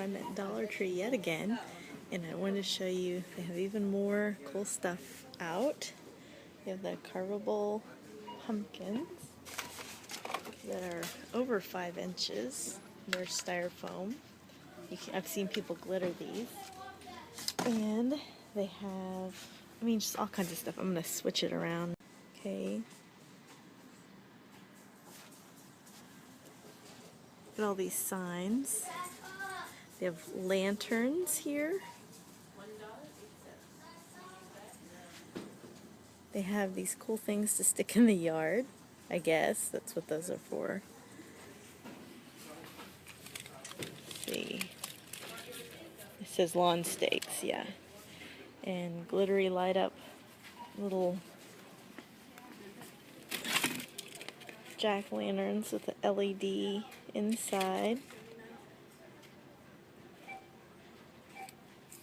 I'm at Dollar Tree yet again, and I wanted to show you they have even more cool stuff out. They have the carvable pumpkins that are over 5 inches. They're styrofoam. I've seen people glitter these. And they have, just all kinds of stuff. I'm going to switch it around. Okay. Look at all these signs. They have lanterns here. They have these cool things to stick in the yard. I guess that's what those are for. Let's see. It says lawn stakes, yeah. And glittery light up little jack-o'-lanterns with the LED inside.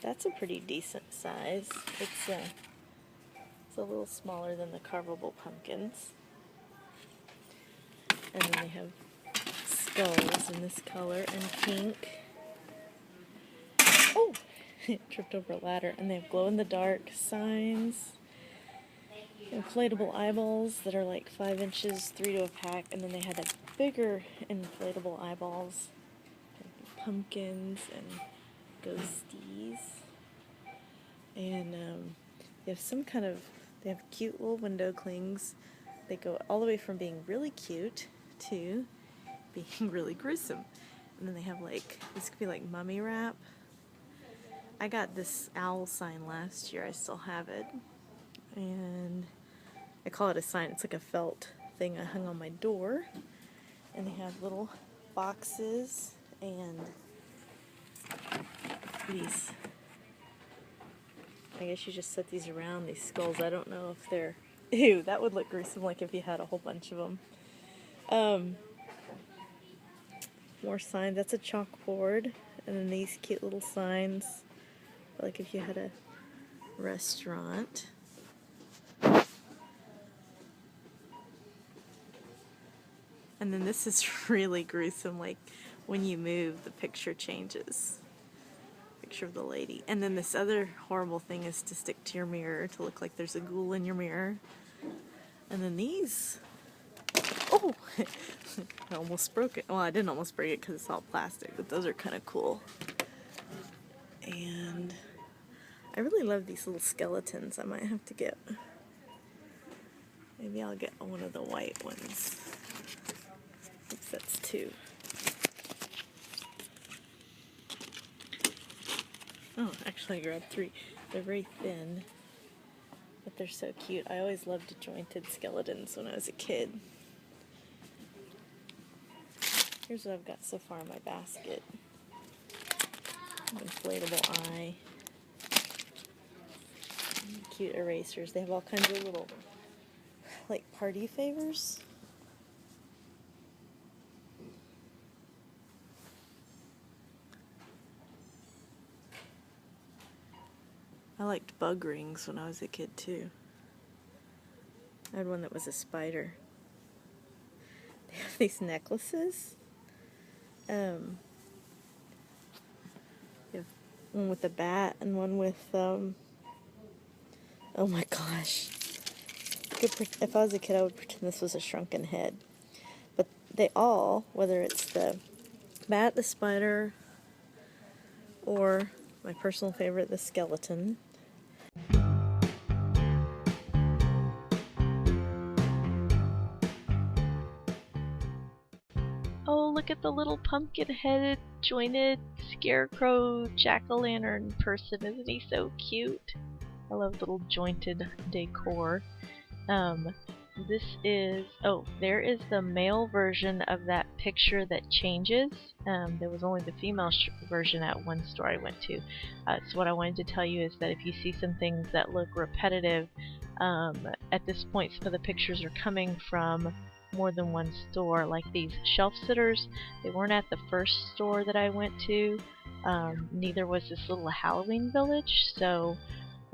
That's a pretty decent size. It's a little smaller than the carvable pumpkins. And then they have skulls in this color and pink. Oh! Tripped over a ladder. And they have glow-in-the-dark signs. Inflatable eyeballs that are like 5 inches, 3 to a pack. And then they had a bigger inflatable eyeballs. Pumpkins and ghosties. And they have they have cute little window clings. They go all the way from being really cute to being really gruesome. And then they have this could be like mummy wrap. I got this owl sign last year. I still have it. And I call it a sign. It's like a felt thing I hung on my door. And they have little boxes and these. I guess you just set these around, these skulls. I don't know if they're... Ew, that would look gruesome, like if you had a whole bunch of them. More signs. That's a chalkboard. And then these cute little signs, like if you had a restaurant. And then this is really gruesome, like when you move, the picture changes. Picture of the lady. And then this other horrible thing is to stick to your mirror to look like there's a ghoul in your mirror. And then these, oh, I almost broke it. Well, I didn't almost break it because it's all plastic, but those are kind of cool. And I really love these little skeletons. I might have to get, maybe I'll get one of the white ones. Oops, that's 2. Oh, actually I grabbed 3. They're very thin, but they're so cute. I always loved jointed skeletons when I was a kid. Here's what I've got so far in my basket. An inflatable eye. Cute erasers. They have all kinds of little, like, party favors. I liked bug rings when I was a kid too. I had one that was a spider. They have these necklaces. They have one with a bat and one with, oh my gosh. If I was a kid, I would pretend this was a shrunken head. But they all, whether it's the bat, the spider, or my personal favorite, the skeleton. Oh, look at the little pumpkin-headed, jointed scarecrow jack-o'-lantern person. Isn't he so cute? I love little jointed decor. This is... Oh, there is the male version of that picture that changes. There was only the female version at one store I went to. So what I wanted to tell you is that if you see some things that look repetitive, at this point some of the pictures are coming from more than one store. Like these shelf sitters, they weren't at the first store that I went to. Neither was this little Halloween village. So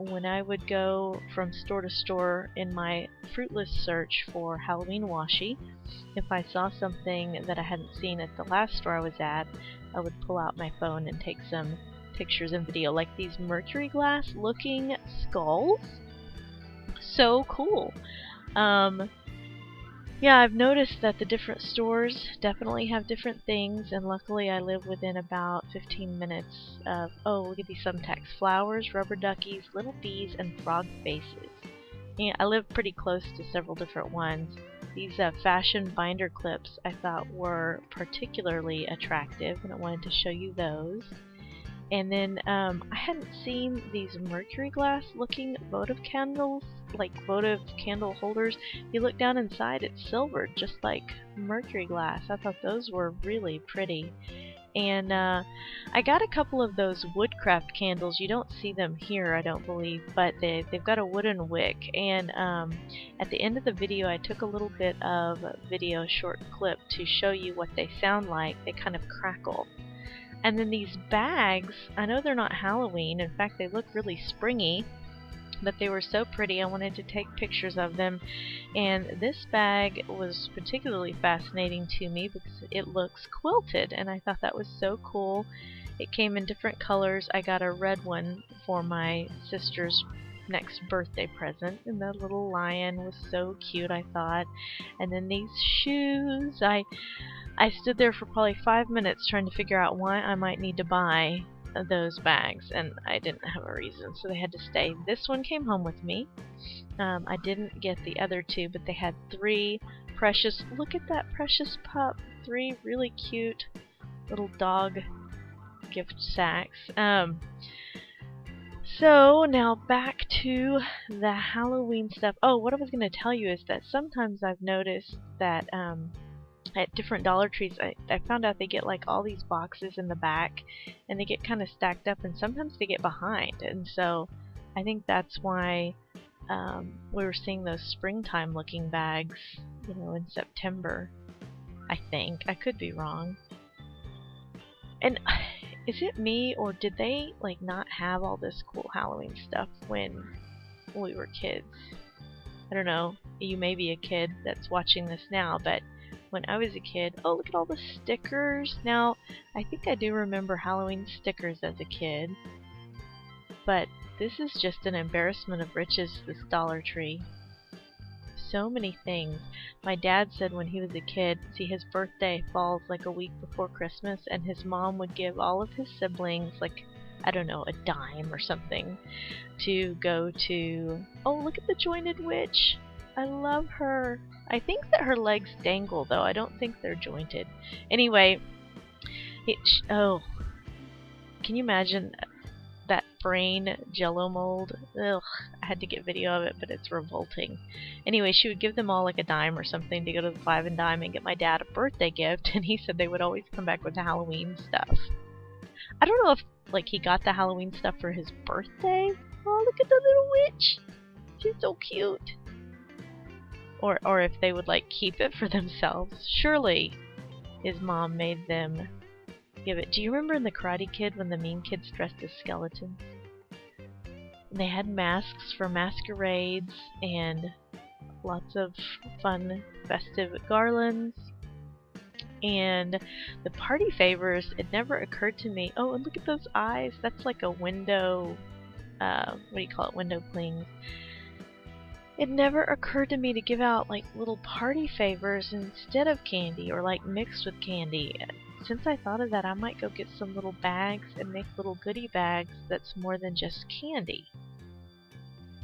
when I would go from store to store in my fruitless search for Halloween Washi, if I saw something that I hadn't seen at the last store I was at, I would pull out my phone and take some pictures and video, like these mercury glass looking skulls. So cool. Yeah, I've noticed that the different stores definitely have different things, and luckily I live within about 15 minutes of, oh, look at these thumbtacks. Flowers, rubber duckies, little bees, and frog faces. Yeah, I live pretty close to several different ones. These fashion binder clips I thought were particularly attractive, and I wanted to show you those. And then I hadn't seen these mercury glass looking votive candles, like votive candle holders. You look down inside, it's silvered, just like mercury glass. I thought those were really pretty. And I got a couple of those woodcraft candles. You don't see them here, I don't believe, but they've got a wooden wick. And at the end of the video, I took a little bit of video short clip to show you what they sound like. They kind of crackle. And then these bags, I know they're not Halloween. In fact, they look really springy, but they were so pretty I wanted to take pictures of them. And this bag was particularly fascinating to me because it looks quilted, and I thought that was so cool. It came in different colors. I got a red one for my sister's next birthday present, and the little lion was so cute, I thought. And then these shoes, I stood there for probably 5 minutes trying to figure out why I might need to buy those bags, and I didn't have a reason, so they had to stay. This one came home with me. I didn't get the other two, but they had 3 precious, look at that precious pup, 3 really cute little dog gift sacks. So now back to the Halloween stuff. Oh, what I was going to tell you is that sometimes I've noticed that at different Dollar Trees, I found out they get like all these boxes in the back, and they get kind of stacked up, and sometimes they get behind. And so I think that's why we were seeing those springtime looking bags, you know, in September. I think. I could be wrong. And is it me, or did they like not have all this cool Halloween stuff when we were kids? I don't know. You may be a kid that's watching this now, but when I was a kid, oh, look at all the stickers. Now, I think I do remember Halloween stickers as a kid, but this is just an embarrassment of riches, this Dollar Tree. So many things. My dad said when he was a kid, see, his birthday falls like a week before Christmas, and his mom would give all of his siblings, like, I don't know, a dime or something to go to. Oh, look at the jointed witch. I love her. I think that her legs dangle, though. I don't think they're jointed. Anyway, oh, can you imagine that brain jello mold? Ugh, I had to get video of it, but it's revolting. Anyway, she would give them all like a dime or something to go to the 5 and Dime and get my dad a birthday gift, and he said they would always come back with the Halloween stuff. I don't know if like he got the Halloween stuff for his birthday. Oh, look at the little witch. She's so cute. Or if they would like keep it for themselves. Surely his mom made them give it. Do you remember in The Karate Kid when the mean kids dressed as skeletons? They had masks for masquerades and lots of fun festive garlands. And the party favors, it never occurred to me. Oh, and look at those eyes. That's like a window, what do you call it? Window blings. It never occurred to me to give out like little party favors instead of candy, or like mixed with candy. Since I thought of that, I might go get some little bags and make little goodie bags that's more than just candy.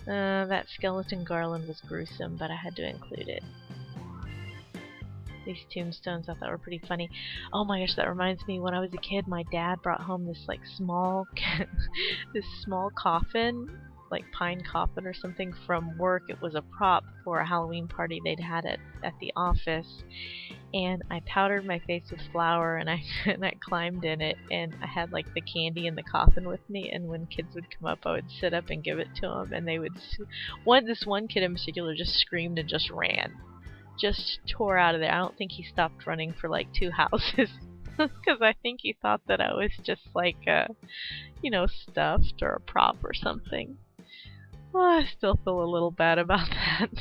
That skeleton garland was gruesome, but I had to include it. These tombstones I thought were pretty funny. Oh my gosh, that reminds me, when I was a kid, my dad brought home this like small this small coffin, like pine coffin or something from work. It was a prop for a Halloween party they'd had at the office, and I powdered my face with flour, and I climbed in it, and I had like the candy in the coffin with me, and when kids would come up, I would sit up and give it to them, and they would this one kid in particular just screamed and just ran, just tore out of there. I don't think he stopped running for like 2 houses because I think he thought that I was just like you know, stuffed or a prop or something. Oh, I still feel a little bad about that.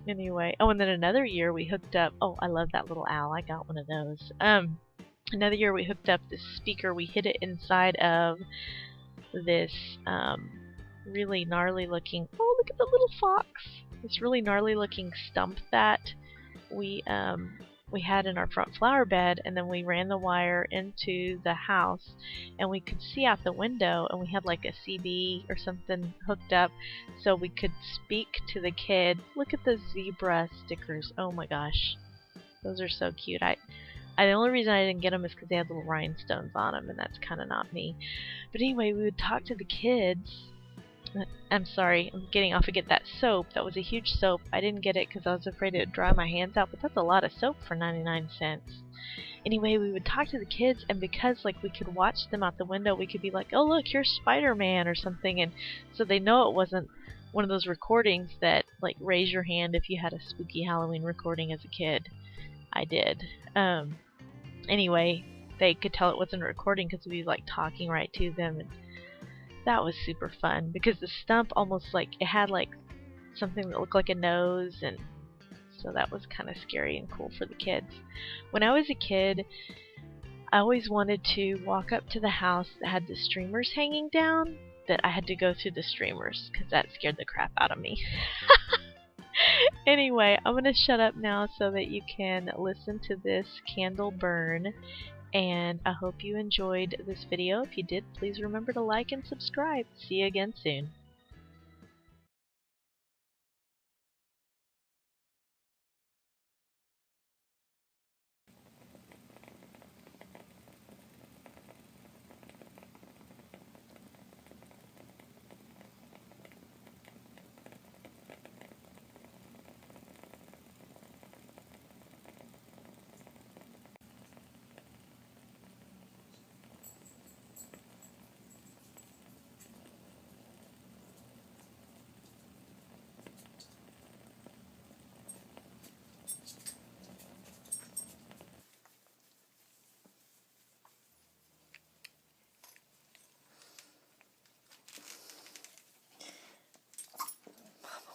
Anyway, oh, and then another year we hooked up. Oh, I love that little owl. I got one of those. Another year we hooked up this speaker. We hid it inside of this really gnarly looking. Oh, look at the little fox! This really gnarly looking stump that we had in our front flower bed, and then we ran the wire into the house, and we could see out the window, and we had like a CD or something hooked up, so we could speak to the kids. Look at the zebra stickers. Oh my gosh, those are so cute. The only reason I didn't get them is because they had little rhinestones on them, and that's kind of not me. But anyway, we would talk to the kids. I'm sorry, I'm getting off to get that soap. That was a huge soap. I didn't get it because I was afraid it would dry my hands out, but that's a lot of soap for 99 cents. Anyway, we would talk to the kids, and because like we could watch them out the window, we could be like, oh look, here's Spider-Man or something, and so they know it wasn't one of those recordings that like raise your hand if you had a spooky Halloween recording as a kid. I did. Anyway, they could tell it wasn't a recording because we were like talking right to them, and that was super fun because the stump almost like it had like something that looked like a nose, and so that was kind of scary and cool for the kids. When I was a kid, I always wanted to walk up to the house that had the streamers hanging down, that I had to go through the streamers because that scared the crap out of me. Anyway, I'm going to shut up now so that you can listen to this candle burn. And I hope you enjoyed this video. If you did, please remember to like and subscribe. See you again soon.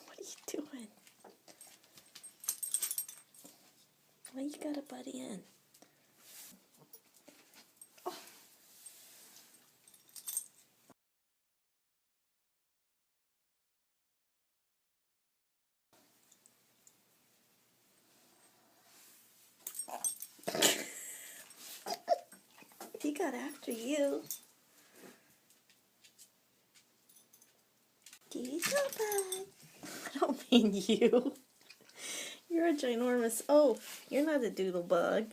What are you doing? Why you gotta butt in? Oh. He got after you. He's so bad. I don't mean you. You're a ginormous. Oh, you're not a doodle bug.